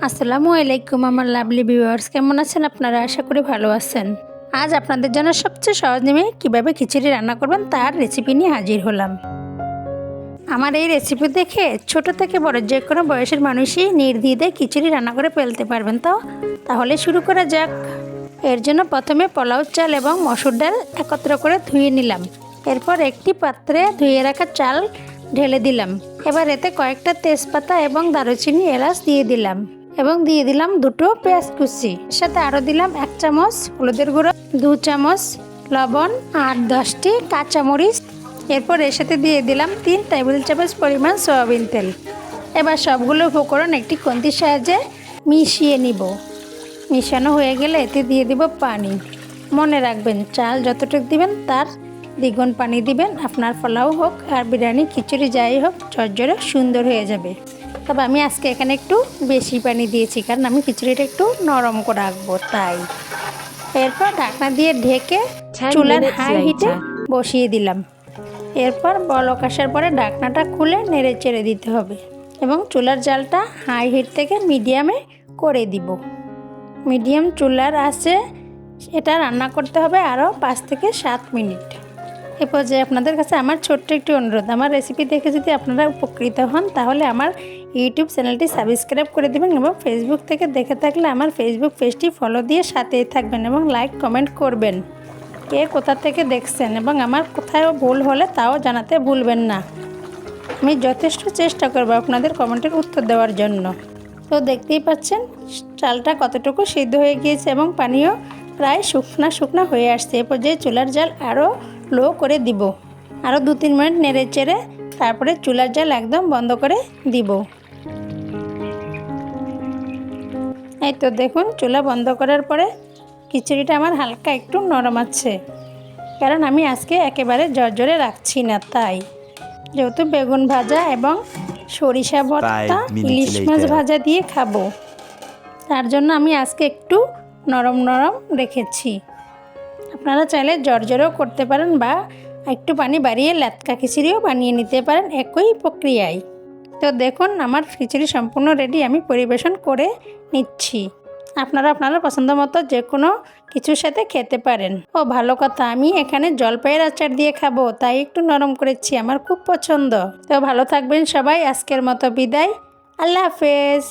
আসসালামু আলাইকুম আমার লাভলি ভিউয়ার্স, কেমন আছেন আপনারা? আশা করি ভালো আছেন। আজ আপনাদের জন্য সবচেয়ে সহজ নিয়মে কীভাবে খিচুড়ি রান্না করবেন তার রেসিপি নিয়ে হাজির হলাম। আমার এই রেসিপি দেখে ছোট থেকে বড় যে কোনো বয়সের মানুষই নির্দ্বিধায় খিচুড়ি রান্না করে ফেলতে পারবেন। তাহলে শুরু করা যাক। এর জন্য প্রথমে পোলাও চাল এবং মসুর ডাল একত্র করে ধুয়ে নিলাম। এরপর একটি পাত্রে ধুয়ে রাখা চাল ঢেলে দিলাম। এবার এতে কয়েকটা তেজপাতা এবং দারুচিনি এলাচ দিয়ে দিলাম এবং দিয়ে দিলাম দুটো পেঁয়াজ কুচি। সাথে আরও দিলাম 1 চামচ হলুদের গুঁড়ো, 2 চামচ লবণ আর 10টি কাঁচামরিচ। এরপর এর সাথে দিয়ে দিলাম 3 টেবিল চামচ পরিমাণ সয়াবিন তেল। এবার সবগুলো উপকরণ একটি খুন্তির সাহায্যে মিশিয়ে নিব। মিশানো হয়ে গেলে এতে দিয়ে দিব পানি। মনে রাখবেন, চাল যতটুকু দিবেন তার দ্বিগুণ পানি দিবেন। আপনার পোলাও হোক আর বিরিয়ানি খিচুড়ি যাই হোক, ঝরঝরে সুন্দর হয়ে যাবে। তবে আমি আজকে এখানে একটু বেশি পানি দিয়েছি, কারণ আমি খিচুড়িটা একটু নরম করে রাখবো তাই। এরপর ঢাকনা দিয়ে ঢেকে চুলার হাই হিটে বসিয়ে দিলাম। এরপর বলক আসার পরে ঢাকনাটা খুলে নেড়ে চেড়ে দিতে হবে এবং চুলার জালটা হাই হিট থেকে মিডিয়ামে করে দিব। মিডিয়াম চুলার আঁচে এটা রান্না করতে হবে আরও 5 থেকে 7 মিনিট। এ পর্যায়ে আপনাদের কাছে আমার ছোট্ট একটি অনুরোধ, আমার রেসিপি দেখে যদি আপনারা উপকৃত হন তাহলে আমার ইউটিউব চ্যানেলটি সাবস্ক্রাইব করে দেবেন এবং ফেসবুক থেকে দেখে থাকলে আমার ফেসবুক পেজটি ফলো দিয়ে সাথেই থাকবেন এবং লাইক কমেন্ট করবেন। কে কোথা থেকে দেখছেন এবং আমার কোথাও ভুল হলে তাও জানাতে ভুলবেন না। আমি যথেষ্ট চেষ্টা করব আপনাদের কমেন্টের উত্তর দেওয়ার জন্য। তো দেখতেই পাচ্ছেন চালটা কতটুকু সিদ্ধ হয়ে গিয়েছে এবং পানিও প্রায় শুকনা শুকনা হয়ে আসছে। এ পর্যায়ে চুলার জাল আরও লো করে দিব। আরও 2-3 মিনিট নেড়ে চেড়ে তারপরে চুলার জাল একদম বন্ধ করে দিব। এই তো দেখুন, চুলা বন্ধ করার পরে খিচুড়িটা আমার হালকা একটু নরম আছে, কারণ আমি আজকে একেবারে ঝরঝরে রাখছি না। তাই যেহেতু বেগুন ভাজা এবং সরিষা ভর্তা, ইলিশ মাছ ভাজা দিয়ে খাবো, তার জন্য আমি আজকে একটু নরম নরম রেখেছি। আপনারা চাইলে ঝরঝরেও করতে পারেন বা একটু পানি বাড়িয়ে লেটকা খিচুড়িও বানিয়ে নিতে পারেন একই প্রক্রিয়ায়। তো দেখুন আমার খিচুড়ি সম্পূর্ণ রেডি, আমি পরিবেশন করে নিচ্ছি। আপনারা পছন্দ মতো যে কোনো কিছুর সাথে খেতে পারেন। ও ভালো কথা, আমি এখানে জলপাইয়ের আচার দিয়ে খাবো, তাই একটু নরম করেছি, আমার খুব পছন্দ। তো ভালো থাকবেন সবাই, আজকের মতো বিদায়, আল্লাহ হাফেজ।